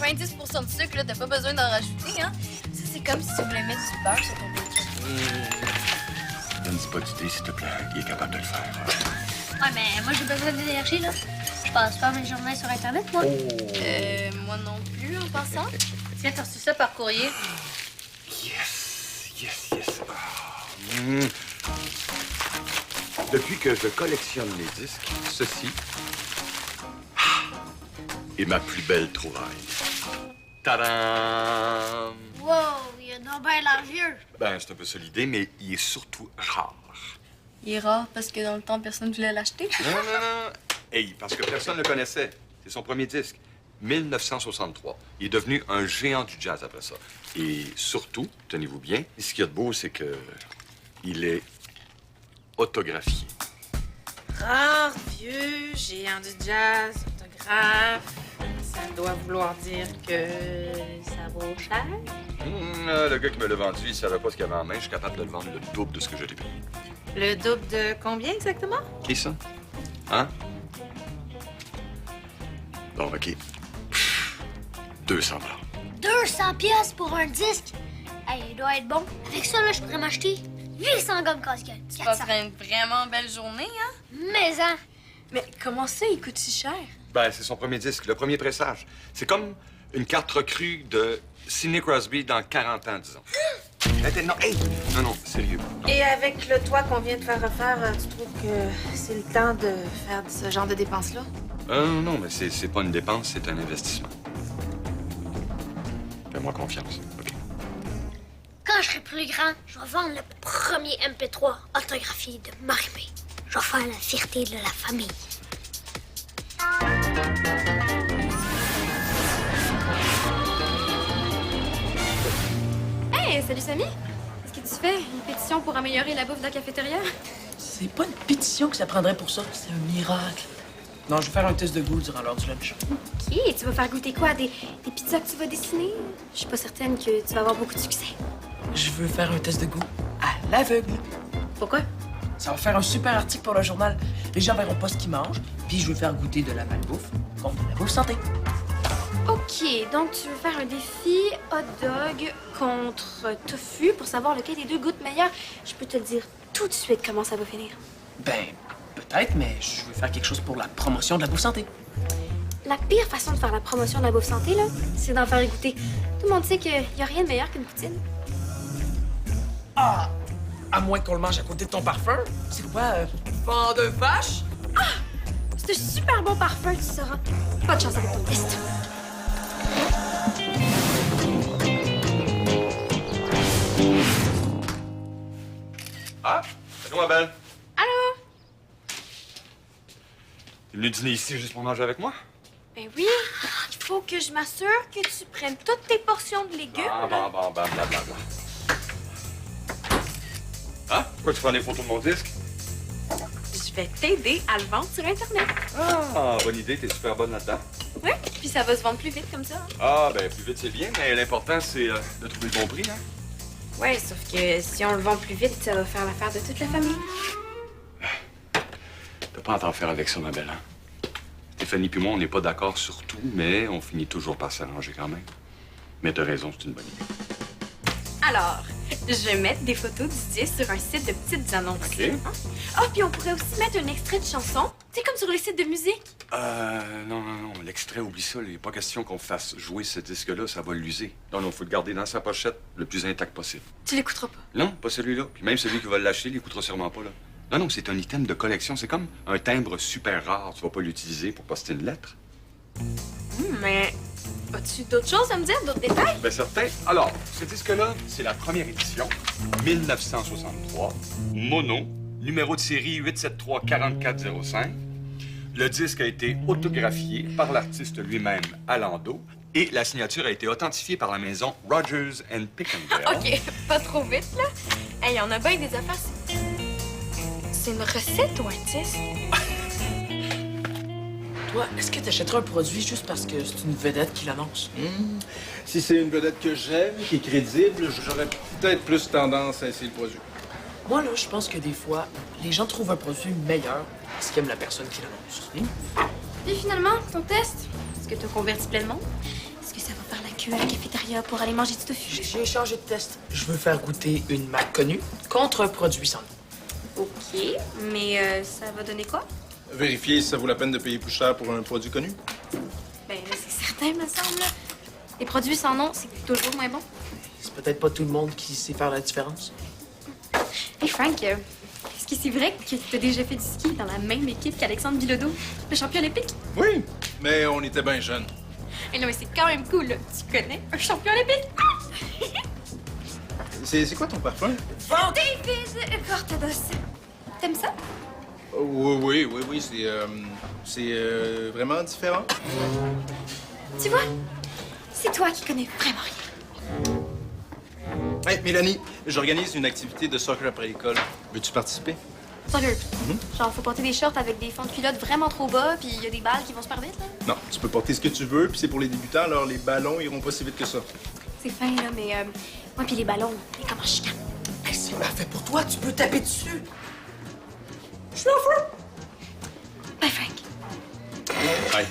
90 de sucre, là, t'as pas besoin d'en rajouter, hein? Ça, c'est comme si tu voulais mettre du beurre sur ton bacon. Donne-y pas d'idée, s'il te plaît. Il est capable de le faire. Ouais, mais moi, j'ai besoin d'énergie, là. Je passe pas mes journées sur Internet, moi. Moi non plus, en passant. Tiens, t'as reçu ça par courrier. Yes. Depuis que je collectionne les disques, ceci est ma plus belle trouvaille. Tadam! Wow, il y a donc bien l'air vieux. Ben, c'est un peu ça l'idée, mais il est surtout rare. Il est rare parce que dans le temps, personne ne voulait l'acheter. Non. Hey, parce que personne ne le connaissait. C'est son premier disque. 1963. Il est devenu un géant du jazz après ça. Et surtout, tenez-vous bien, ce qu'il y a de beau, c'est que il est autographié. Rare, vieux, géant du jazz, autographe. Ça doit vouloir dire que ça vaut cher. Le gars qui me l'a vendu, il savait pas ce qu'il avait en main. Je suis capable de le vendre le double de ce que je l'ai payé. Le double de combien exactement? Qui ça? Hein? Bon, OK. 200 $. 200 pièces pour un disque. Hey, il doit être bon. Avec ça, là, je pourrais m'acheter 800 gommes casse-gueule. Tu passerais une vraiment belle journée, hein? Mais, hein? Mais comment ça, il coûte si cher? Ben, c'est son premier disque, le premier pressage. C'est comme une carte recrue de Sidney Crosby dans 40 ans, disons. Non, sérieux. Et avec le toit qu'on vient de faire refaire, tu trouves que c'est le temps de faire ce genre de dépenses-là? Non, mais c'est pas une dépense, c'est un investissement. Fais-moi confiance, OK? Quand je serai plus grand, je vais vendre le premier MP3 autographié de Marie-Mé. Je vais faire la fierté de la famille. Hey, salut Samy! Qu'est-ce que tu fais? Une pétition pour améliorer la bouffe de la cafétéria? C'est pas une pétition que ça prendrait pour ça. C'est un miracle. Non, je vais faire un test de goût durant l'heure du lunch. OK, tu vas faire goûter quoi? Des pizzas que tu vas dessiner? Je suis pas certaine que tu vas avoir beaucoup de succès. Je veux faire un test de goût à l'aveugle. Pourquoi? Ça va faire un super article pour le journal. Les gens verront pas ce qu'ils mangent, puis je veux faire goûter de la malbouffe contre de la bouffe santé. OK, donc tu veux faire un défi hot dog contre tofu pour savoir lequel des deux goûte meilleur. Je peux te dire tout de suite comment ça va finir. Ben, peut-être, mais je veux faire quelque chose pour la promotion de la bouffe santé. La pire façon de faire la promotion de la bouffe santé, là, c'est d'en faire goûter. Tout le monde sait qu'il y a rien de meilleur qu'une poutine. Ah! À moins qu'on le mange à côté de ton parfum. C'est quoi, vent de vache? C'est un super bon parfum, tu sauras. Pas de chance avec ton test. Ah, salut ma belle. Allô? T'es venu dîner ici juste pour manger avec moi? Ben oui, il faut que je m'assure que tu prennes toutes tes portions de légumes. Blablabla. Hein? Pourquoi tu prends des photos de mon disque? Je vais t'aider à le vendre sur Internet. Ah, bonne idée, t'es super bonne là-dedans. Ouais, puis ça va se vendre plus vite comme ça. Ah, ben plus vite c'est bien, mais l'important c'est de trouver le bon prix, hein? Ouais, sauf que si on le vend plus vite, ça va faire l'affaire de toute la famille. T'as pas à t'en faire avec ça, ma belle, hein? Stéphanie puis moi, on n'est pas d'accord sur tout, mais on finit toujours par s'arranger quand même. Mais t'as raison, c'est une bonne idée. Alors, je vais mettre des photos du disque sur un site de petites annonces. OK. Hein? Ah, puis on pourrait aussi mettre un extrait de chanson. Tu sais, comme sur les sites de musique. Non. L'extrait, oublie ça. Il n'est pas question qu'on fasse jouer ce disque-là. Ça va l'user. Non, faut le garder dans sa pochette le plus intact possible. Tu l'écouteras pas. Non, pas celui-là. Puis même celui qui va l'acheter, il l'écoutera sûrement pas, là. Non, c'est un item de collection. C'est comme un timbre super rare. Tu vas pas l'utiliser pour poster une lettre. Mais as-tu d'autres choses à me dire, d'autres détails? Bien, certain. Alors, ce disque-là, c'est la première édition, 1963. Mono, numéro de série 873-4405. Le disque a été autographié par l'artiste lui-même, Alando, et la signature a été authentifiée par la maison Rogers and Pickendale. OK, pas trop vite, là. Hey, on a bien des affaires. C'est une recette ou un disque? Toi, est-ce que t'achèterais un produit juste parce que c'est une vedette qui l'annonce? Si c'est une vedette que j'aime, qui est crédible, j'aurais peut-être plus tendance à essayer le produit. Moi, là, je pense que des fois, les gens trouvent un produit meilleur parce qu'ils aiment la personne qui l'annonce. Et finalement, ton test, est-ce que tu as converti plein de monde? Est-ce que ça va queue à la cafétéria pour aller manger du tofu. J'ai changé de test. Je veux faire goûter une marque connue contre un produit sans nom. OK, mais ça va donner quoi? Vérifier si ça vaut la peine de payer plus cher pour un produit connu. Ben, c'est certain, me semble. Les produits sans nom, c'est toujours moins bon. C'est peut-être pas tout le monde qui sait faire la différence. Hey, Frank, est-ce que c'est vrai que tu as déjà fait du ski dans la même équipe qu'Alexandre Bilodeau, le champion olympique? Oui, mais on était bien jeunes. Et non, mais c'est quand même cool, là. Tu connais un champion olympique? C'est quoi ton parfum? David Cortados. T'aimes ça? Oui, c'est vraiment différent. Tu vois, c'est toi qui connais vraiment rien. Hey, Mélanie, j'organise une activité de soccer après l'école. Veux-tu participer? Sérieux? Genre, faut porter des shorts avec des fonds de culottes vraiment trop bas, puis il y a des balles qui vont super vite, là. Non, tu peux porter ce que tu veux, puis c'est pour les débutants, alors les ballons iront pas si vite que ça. C'est fin, là, mais moi puis les ballons, mais comment je chicane? Hey, c'est parfait pour toi, tu peux taper dessus. Je suis en feu. Bye, Frank. Hey.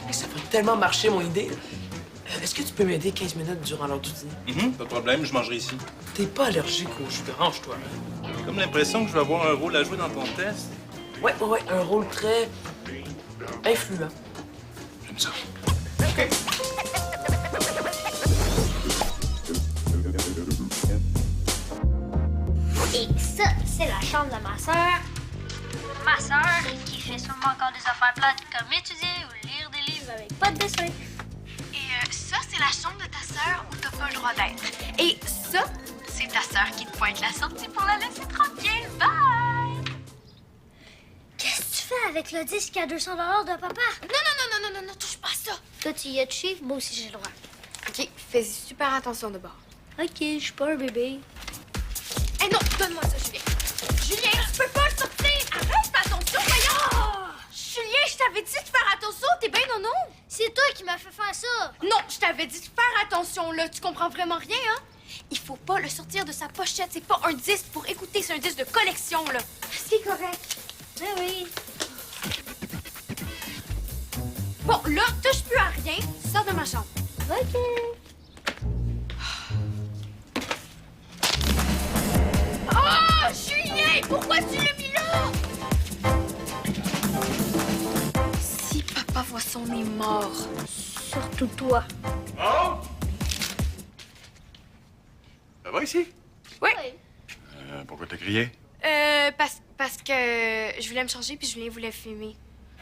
Hey, ça va tellement marcher, mon idée. Est-ce que tu peux m'aider 15 minutes durant l'heure du dîner? Pas de problème, je mangerai ici. T'es pas allergique au jus d'orange, toi? J'ai comme l'impression que je vais avoir un rôle à jouer dans ton test. Ouais, un rôle très influent. J'aime ça. Et ça, c'est la chambre de ma sœur. Ma sœur, qui fait sûrement encore des affaires plates comme étudier ou lire des livres avec pas de dessin. Et ça, c'est la chambre de ta sœur où t'as pas le droit d'être. Et ça, c'est ta sœur qui te pointe la sortie pour la laisser tranquille. Bye! Qu'est-ce que tu fais avec le disque à 200 de papa? Non, touche pas à ça. Toi, tu y as de suivre, moi aussi j'ai le droit. OK, fais super attention de bord. Ok, je suis pas un bébé. Eh non, donne-moi ça, Julien. Julien, tu peux pas le sortir. Arrête, fais attention, voyons. Julien, je t'avais dit de faire attention, t'es bien non? C'est toi qui m'as fait faire ça. Non, je t'avais dit de faire attention, là. Tu comprends vraiment rien, hein? Il faut pas le sortir de sa pochette. C'est pas un disque pour écouter, c'est un disque de collection, là. C'est correct. Ben oui. Bon, là, touche plus à rien. Sors de ma chambre. Ok. Oh, Julien, pourquoi tu l'as mis là? Si papa voit ça, on est mort. Surtout toi. Oh! Ça va ici? Oui. Pourquoi t'as crié? Parce que je voulais me changer puis Julien voulait fumer.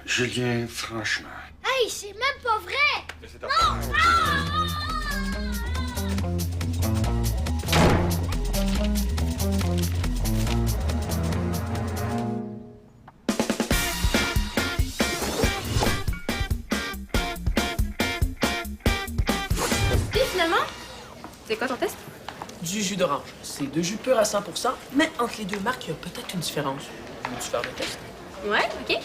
Julien, franchement. Hey, c'est même pas vrai. Mais c'est ta Puis finalement, c'est quoi ton test? Du jus d'orange. C'est de jus pur à 100%, mais entre les deux marques, il y a peut-être une différence. Veux-tu faire le test? Ouais, OK.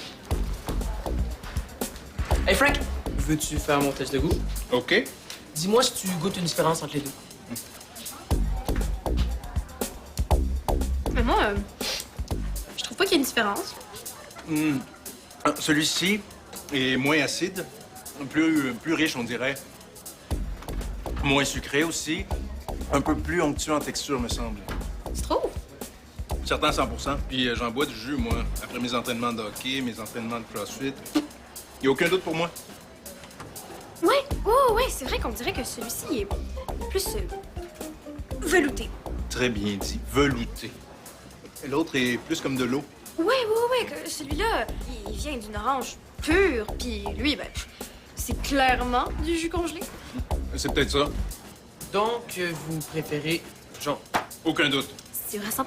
Hey Frank, veux-tu faire mon test de goût? OK. Dis-moi si tu goûtes une différence entre les deux. Mais moi, je trouve pas qu'il y ait une différence. Celui-ci est moins acide, plus riche, on dirait. Moins sucré aussi. Un peu plus onctueux en texture, me semble. Tu trouves? Certain 100%. Puis j'en bois du jus, moi, après mes entraînements de hockey, mes entraînements de crossfit. Y a aucun doute pour moi. Ouais, c'est vrai qu'on dirait que celui-ci est plus velouté. Très bien dit. Velouté. Et l'autre est plus comme de l'eau. Ouais, que celui-là, il vient d'une orange pure, puis lui, ben, c'est clairement du jus congelé. C'est peut-être ça. Donc, vous préférez jaune. Aucun doute. C'est vrai 100%.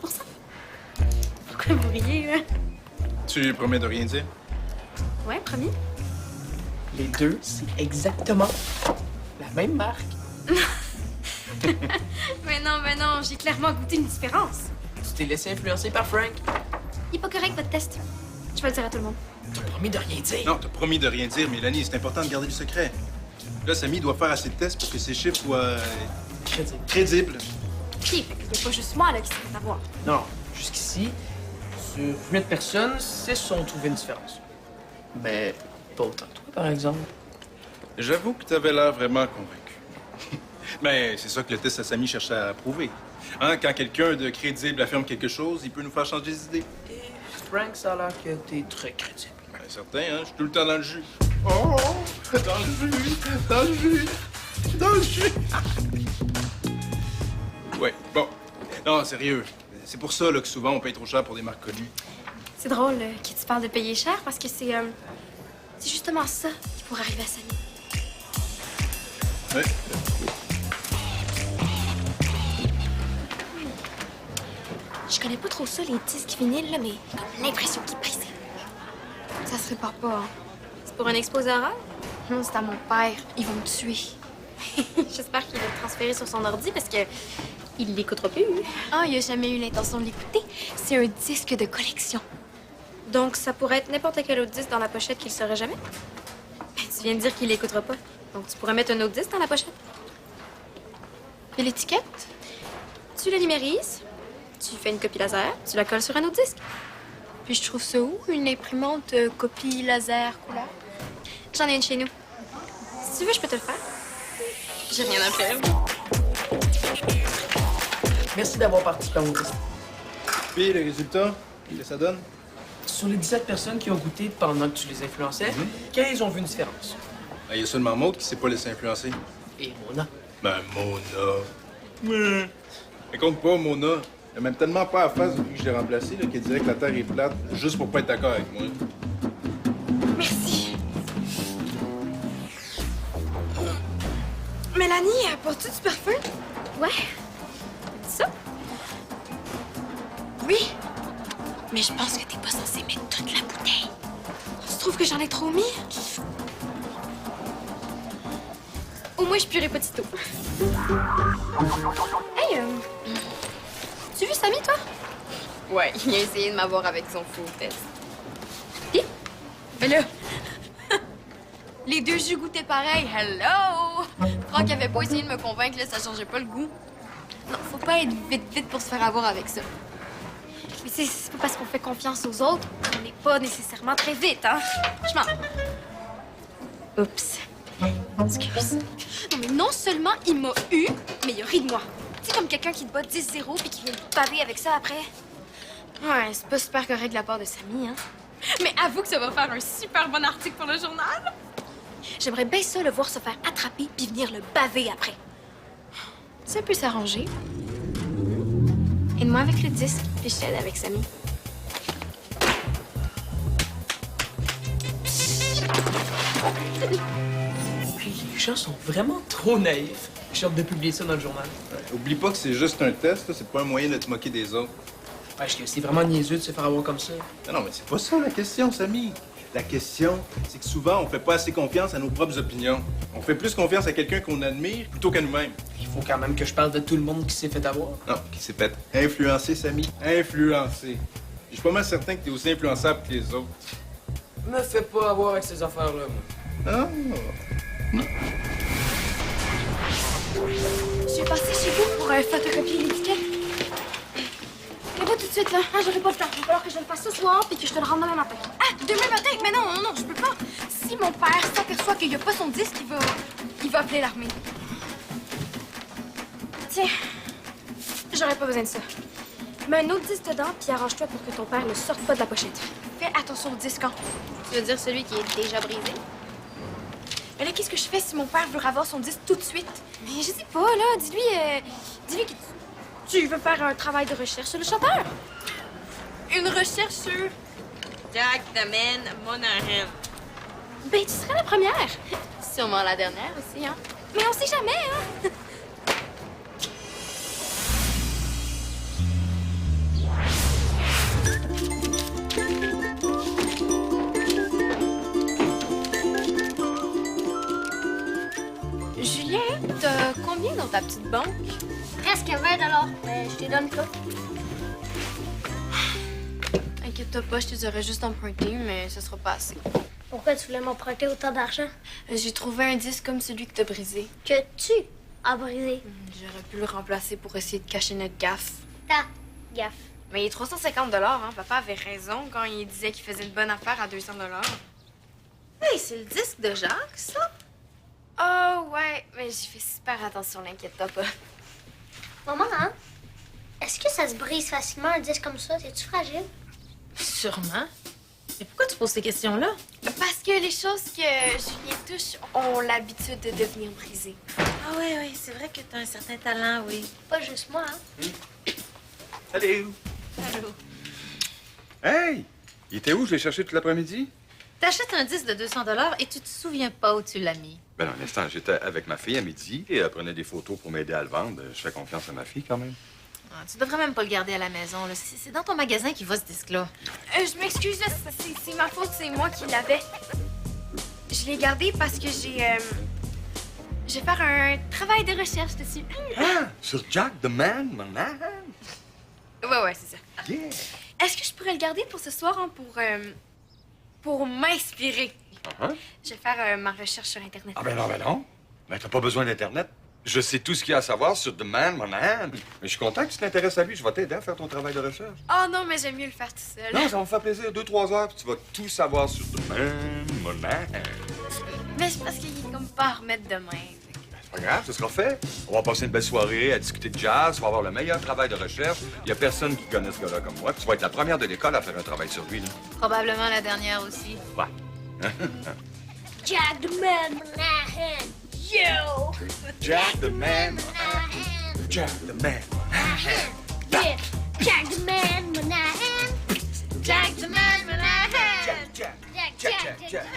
Pourquoi vous riez, là? Tu promets de rien dire? Ouais, promis. Les deux, c'est exactement la même marque. Mais non, j'ai clairement goûté une différence. Tu t'es laissé influencer par Frank. Il est pas correct, votre test. Je vais le dire à tout le monde. T'as promis de rien dire. Non, t'as promis de rien dire, Mélanie. C'est important de garder le secret. Là, Samy doit faire assez de tests pour que ses chiffres soient crédibles. OK, fait qu'il y a pas juste moi, là, qui se fait avoir. Non, jusqu'ici, sur 8 personnes, 6 ont trouvé une différence. Mais pas autant que toi, par exemple. J'avoue que t'avais l'air vraiment convaincu. Mais c'est ça que le test à Samy cherchait à prouver. Hein, quand quelqu'un de crédible affirme quelque chose, il peut nous faire changer d'idée. Et Frank, ça a l'air que t'es très crédible. Ben, certain, hein? Je suis tout le temps dans le jus. Oh! Dans le jus! Dans le jus! Dans le jus! Ouais, bon. Non, sérieux. C'est pour ça là, que souvent on paye trop cher pour des marques connues. C'est drôle que tu parles de payer cher parce que c'est justement ça qui pourrait arriver à Samy. Ouais. Je connais pas trop ça, les disques vinyles, là, mais j'ai comme l'impression qu'ils brisent. Ça se répare pas, hein? C'est pour un exposé oral? Non, c'est à mon père. Ils vont me tuer. J'espère qu'il va le transférer sur son ordi parce que il l'écoutera plus. Ah, il a jamais eu l'intention de l'écouter. C'est un disque de collection. Donc, ça pourrait être n'importe quel autre disque dans la pochette qu'il saurait jamais? Ben, tu viens de dire qu'il l'écoutera pas. Donc, tu pourrais mettre un autre disque dans la pochette. Et l'étiquette? Tu la numérises, tu fais une copie laser, tu la colles sur un autre disque. Puis je trouve ça où? Une imprimante copie laser couleur? J'en ai une chez nous. Si tu veux, je peux te le faire. J'ai rien à perdre. Merci d'avoir participé à mon test. Puis les résultats, qu'est-ce que ça donne? Sur les 17 personnes qui ont goûté pendant que tu les influençais, 15 ont vu une différence. Ben, il y a seulement Maud qui s'est pas laissé influencer. Et Mona. Ben, Mona. Elle compte pas, Mona. Elle a même tellement pas à face depuis que je l'ai remplacée qu'elle dirait que la Terre est plate juste pour pas être d'accord avec moi. Merci. Mélanie, apportes-tu du parfum? Ouais. Ça? Oui. Mais je pense que t'es pas censée mettre toute la bouteille. Tu trouves que j'en ai trop mis? Au moins, je puerai petito. Hey, tu as vu Samy, toi? Ouais, il a essayé de m'avoir avec son faux test. Pis? Mais là, les deux jus goûtaient pareil. Hello! Franck avait pas essayé de me convaincre, là, ça changeait pas le goût. Non, faut pas être vite pour se faire avoir avec ça. Mais c'est pas parce qu'on fait confiance aux autres qu'on n'est pas nécessairement très vite, hein? Je m'en... Oups. Excuse. Non, mais non seulement il m'a eu, mais il a ri de moi. Tu sais, comme quelqu'un qui te bat 10-0 puis qui vient te paver avec ça après. Ouais, c'est pas super correct de la part de Samy, hein? Mais avoue que ça va faire un super bon article pour le journal. J'aimerais bien ça le voir se faire attraper puis venir le baver après. Ça peut s'arranger. Aide-moi avec le disque, puis je t'aide avec Samy. Les gens sont vraiment trop naïfs. J'ai hâte de publier ça dans le journal. Oublie pas que c'est juste un test, là. C'est pas un moyen de te moquer des autres. Parce que c'est vraiment niaiseux de se faire avoir comme ça. Non, mais c'est pas ça la question, Samy. La question, c'est que souvent, on fait pas assez confiance à nos propres opinions. On fait plus confiance à quelqu'un qu'on admire plutôt qu'à nous-mêmes. Il faut quand même que je parle de tout le monde qui s'est fait avoir. Non, qui s'est fait influencer, Samy. Influencer. Je suis pas mal certain que t'es aussi influençable que les autres. Me fais pas avoir avec ces affaires-là, moi. Ah. Je vais passer chez vous pour photocopier l'étiquette. Mais pas tout de suite, là. Ah, j'aurai pas le temps. Il va falloir que je le fasse ce soir puis que je te le rende demain matin. Ah, demain matin? Mais non, je peux pas. Si mon père s'aperçoit qu'il y a pas son disque, il va appeler l'armée. Tiens, j'aurais pas besoin de ça. Mets un autre disque dedans puis arrange-toi pour que ton père ne sorte pas de la pochette. Fais attention au disque, hein. Tu veux dire celui qui est déjà brisé? Mais là, qu'est-ce que je fais si mon père veut avoir son disque tout de suite? Mais je sais pas, là. Dis-lui que tu veux faire un travail de recherche sur le chanteur. Une recherche sur... Jack the Man Monahan. Ben, tu serais la première. Sûrement la dernière aussi, hein. Mais on sait jamais, hein. Julien, t'as combien dans ta petite banque? Presque 20 $, mais je te donne pas. Inquiète-toi pas, je te les aurais juste emprunté, mais ça sera pas assez. Pourquoi tu voulais m'emprunter autant d'argent? J'ai trouvé un disque comme celui que t'as brisé. Que tu as brisé. J'aurais pu le remplacer pour essayer de cacher notre gaffe. Ta gaffe. Mais il est 350 $, hein. Papa avait raison quand il disait qu'il faisait une bonne affaire à 200 $. Hey, c'est le disque de Jacques, ça? Oh, ouais, mais j'ai fait super attention, l'inquiète-toi pas. Maman, hein? Est-ce que ça se brise facilement un disque comme ça? C'est-tu fragile? Sûrement. Mais pourquoi tu poses ces questions-là? Parce que les choses que Julien touche ont l'habitude de devenir brisées. Ah oui, c'est vrai que t'as un certain talent, oui. Pas juste moi, hein? Salut! Allô? Hey! Il était où? Je l'ai cherché tout l'après-midi? T'achètes un disque de 200 et tu te souviens pas où tu l'as mis. Ben, un instant, j'étais avec ma fille à midi et elle prenait des photos pour m'aider à le vendre. Je fais confiance à ma fille quand même. Ah, tu devrais même pas le garder à la maison. Là. C'est dans ton magasin qu'il va, ce disque-là. Je m'excuse, là, c'est ma faute, c'est moi qui l'avais. Je l'ai gardé parce que je vais faire un travail de recherche dessus. Ah! Sur Jack the Man, Monahan? Ouais, c'est ça. Yeah! Est-ce que je pourrais le garder pour ce soir, hein, pour m'inspirer? Uh-huh. Je vais faire ma recherche sur Internet. Ah ben non. Ben t'as pas besoin d'Internet. Je sais tout ce qu'il y a à savoir sur The Man, Monahan. Mais je suis content que tu t'intéresses à lui. Je vais t'aider à faire ton travail de recherche. Oh non, mais j'aime mieux le faire tout seul. Non, ça va me faire plaisir. 2-3 heures, puis tu vas tout savoir sur The Man, Monahan. Mais c'est parce qu'il est comme pas à remettre demain. C'est pas grave, ce sera fait. On va passer une belle soirée à discuter de jazz. Tu vas avoir le meilleur travail de recherche. Il y a personne qui connaît ce gars-là comme moi. Puis tu vas être la première de l'école à faire un travail sur lui, là. Probablement la dernière aussi. Ouais. Jack the Man Monahan! Yo! Jack the Man, Monahan. Jack the Man. Yeah! Jack the Man Monahan! Jack the Man Monahan! Jack. Jack!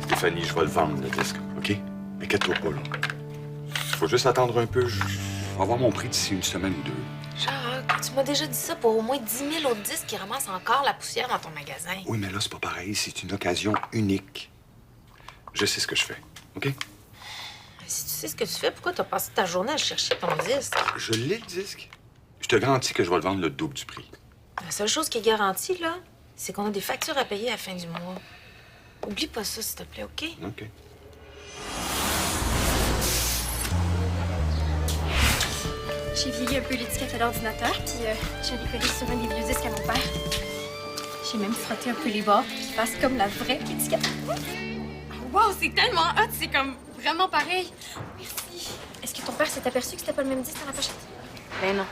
Stéphanie, je vais le vendre, le disque, OK? Inquiète-toi pas, là. Faut juste attendre un peu. Je vais avoir mon prix d'ici une semaine ou deux. Jacques, tu m'as déjà dit ça pour au moins 10 000 autres disques qui ramassent encore la poussière dans ton magasin. Oui, mais là, c'est pas pareil. C'est une occasion unique. Je sais ce que je fais, OK? Si tu sais ce que tu fais, pourquoi t'as passé ta journée à chercher ton disque? Je l'ai, le disque. Je te garantis que je vais le vendre le double du prix. La seule chose qui est garantie, là, c'est qu'on a des factures à payer à la fin du mois. Oublie pas ça, s'il te plaît, OK? OK. J'ai vieilli un peu l'étiquette à l'ordinateur, puis j'allais coller sur un des vieux disques à mon père. J'ai même frotté un peu les bords pour qu'ils fassent comme la vraie étiquette. Wow, c'est tellement hot, c'est comme vraiment pareil. Merci. Est-ce que ton père s'est aperçu que c'était pas le même disque dans la pochette? Ben non.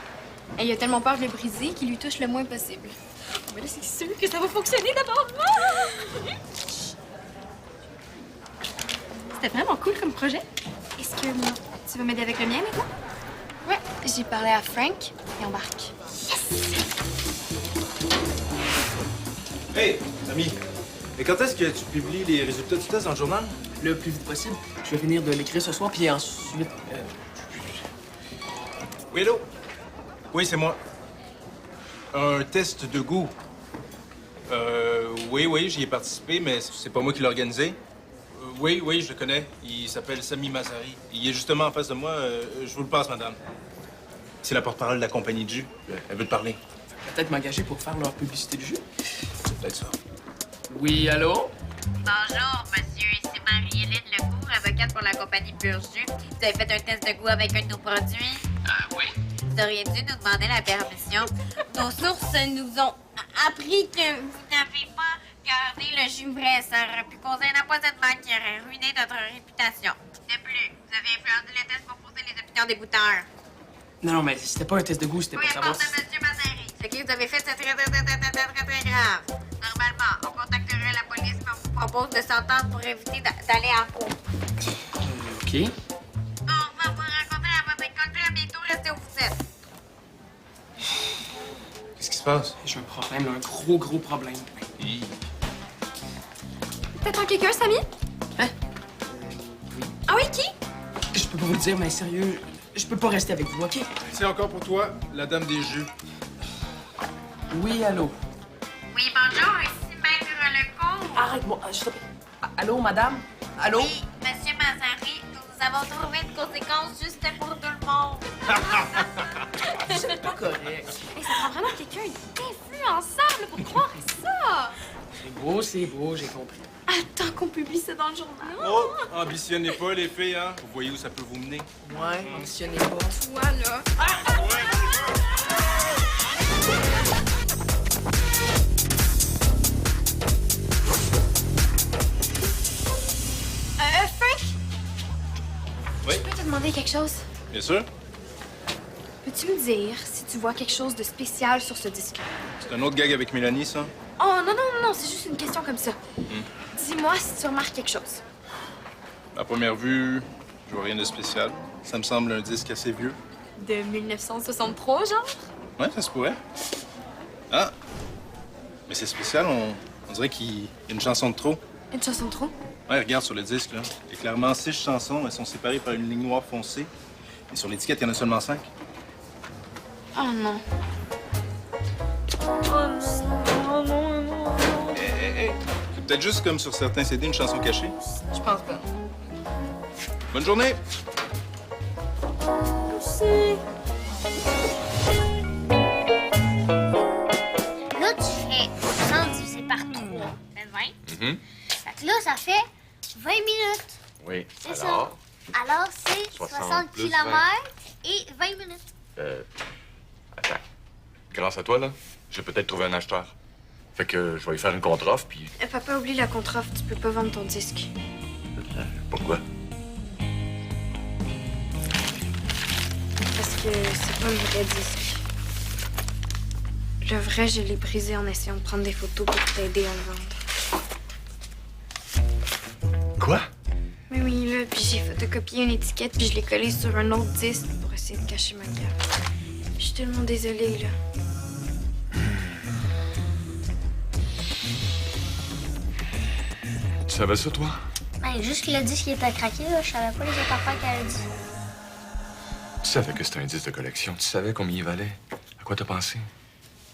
Et il a tellement peur de le briser qu'il lui touche le moins possible. Mais là, c'est sûr que ça va fonctionner d'abord. Ah! C'était vraiment cool comme projet. Est-ce que tu veux m'aider avec le mien maintenant? Ouais, j'ai parlé à Frank et embarque. Hey, ami, et quand est-ce que tu publies les résultats du test dans le journal? Le plus vite possible. Je vais finir de l'écrire ce soir, puis ensuite... Oui, allô? Oui, c'est moi. Un test de goût. Oui, j'y ai participé, mais c'est pas moi qui l'ai organisé. Oui, je le connais. Il s'appelle Sami Mazari. Il est justement en face de moi. Je vous le passe, madame. C'est la porte-parole de la compagnie de jus. Elle veut te parler. Peut-être m'engager pour faire leur publicité du jus. C'est peut-être ça. Oui, allô? Bonjour, monsieur. Ici Marie-Hélène Lecourt, avocate pour la compagnie Pure Jus. Vous avez fait un test de goût avec un de nos produits? Oui. Vous auriez dû nous demander la permission. Nos sources nous ont appris que vous n'avez pas gardé le jus vrai. Ça aurait pu causer un empoisonnement qui aurait ruiné notre réputation. De plus, vous avez influencé le test pour pousser les opinions des goûteurs. Non, mais c'était pas un test de goût, c'était Oui, pour à savoir part de si... monsieur Mazari. Ce que vous avez fait, c'est très grave. Normalement, on contacterait la police, mais on vous propose de s'entendre pour éviter d'aller en cours. OK. On va vous rencontrer à votre école très bientôt. Restez où vous êtes. Qu'est-ce qui se passe? J'ai un problème, là, un gros problème. T'attends quelqu'un, Samy? Hein? Oui. Ah oui, qui? Je peux pas vous le dire, mais sérieux, je peux pas rester avec vous, OK? C'est encore pour toi, la dame des jus. Oui, allô? Oui, bonjour. Ici Maître Lecourt. Arrête-moi, je te... Allô, madame? Allô? Oui, monsieur Mazari, nous avons trouvé une conséquence juste pour tout le monde. C'est pas correct. Mais ça prend vraiment quelqu'un d'influençable pour croire à ça. C'est beau, j'ai compris. Attends qu'on publie ça dans le journal. Oh, ambitionnez pas, les filles, hein? Vous voyez où ça peut vous mener? Ouais, ambitionnez pas. Toi, là. demander quelque chose? Bien sûr. Peux-tu me dire si tu vois quelque chose de spécial sur ce disque? C'est un autre gag avec Mélanie, ça? Oh, non, c'est juste une question comme ça. Dis-moi si tu remarques quelque chose. À première vue, je vois rien de spécial. Ça me semble un disque assez vieux. De 1963, genre? Ouais, ça se pourrait. Ah! Mais c'est spécial, on dirait qu'il y a une chanson de trop. Une chanson de trop? Ouais, regarde sur le disque, là. Il y a clairement 6 chansons. Elles sont séparées par une ligne noire foncée. Et sur l'étiquette, il y en a seulement 5. Oh non. C'est peut-être juste comme sur certains CD, une chanson cachée. Je pense pas. Bonne journée! Là, tu fais 100 divisé par 3. Ça fait 20. Fait que là, ça fait 20 minutes. Oui. C'est ça. Alors, c'est 60 plus km et 20 minutes. Attends. Grâce à toi, là, j'ai peut-être trouvé un acheteur. Fait que je vais lui faire une contre-offre, puis... Papa, oublie la contre-offre. Tu peux pas vendre ton disque. Pourquoi? Parce que c'est pas le vrai disque. Le vrai, je l'ai brisé en essayant de prendre des photos pour t'aider à le vendre. Quoi? Mais oui, là, puis j'ai photocopié une étiquette, puis je l'ai collée sur un autre disque pour essayer de cacher ma gaffe. Je suis tellement désolée, là. Tu savais ça, toi? Ben, juste le disque qui était craqué, là, je savais pas les autres affaires qu'elle a dit. Tu savais que c'était un disque de collection. Tu savais combien il valait. À quoi t'as pensé?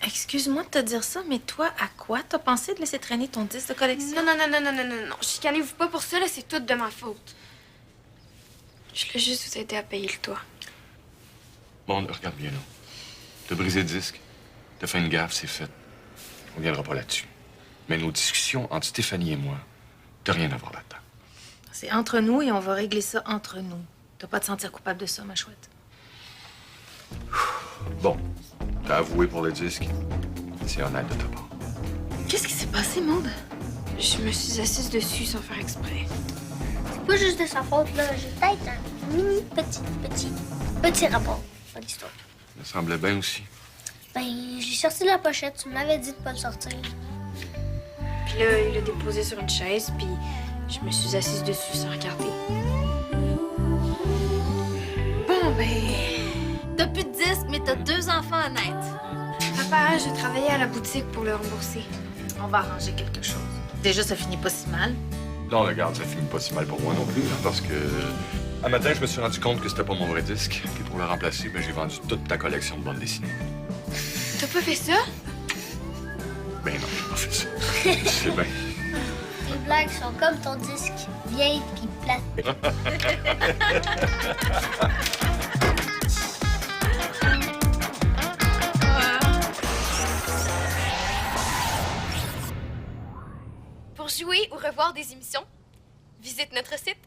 Excuse-moi de te dire ça, mais toi, à quoi t'as pensé de laisser traîner ton disque de collection? Non. Chicanez-vous pas pour ça, là, c'est tout de ma faute. Je voulais juste vous aider à payer le toit. Bon, regarde bien, là. T'as brisé le disque. T'as fait une gaffe, c'est fait. On viendra pas là-dessus. Mais nos discussions entre Stéphanie et moi, t'as rien à voir là-dedans. C'est entre nous et on va régler ça entre nous. T'as pas à te sentir coupable de ça, ma chouette. Bon, t'as avoué pour le disque. C'est honnête de ta part. Qu'est-ce qui s'est passé, Maude? Je me suis assise dessus sans faire exprès. C'est pas juste de sa faute, là. J'ai peut-être un mini petit rapport à l'histoire. Ça me semblait bien aussi. Ben, j'ai sorti la pochette. Tu m'avais dit de pas le sortir. Puis là, il l'a déposé sur une chaise, puis je me suis assise dessus sans regarder. Bon, ben... T'as plus de disque, mais t'as 2 enfants à naître. Papa, je travaillais à la boutique pour le rembourser. On va arranger quelque chose. Déjà, ça finit pas si mal. Non, regarde, ça finit pas si mal pour moi non plus, hein, parce que... Un matin, je me suis rendu compte que c'était pas mon vrai disque. Puis pour le remplacer, ben, j'ai vendu toute ta collection de bandes dessinées. T'as pas fait ça? Ben non, j'ai pas fait ça. C'est bien. Tes blagues sont comme ton disque, vieille puis plate. Pour jouer ou revoir des émissions, visite notre site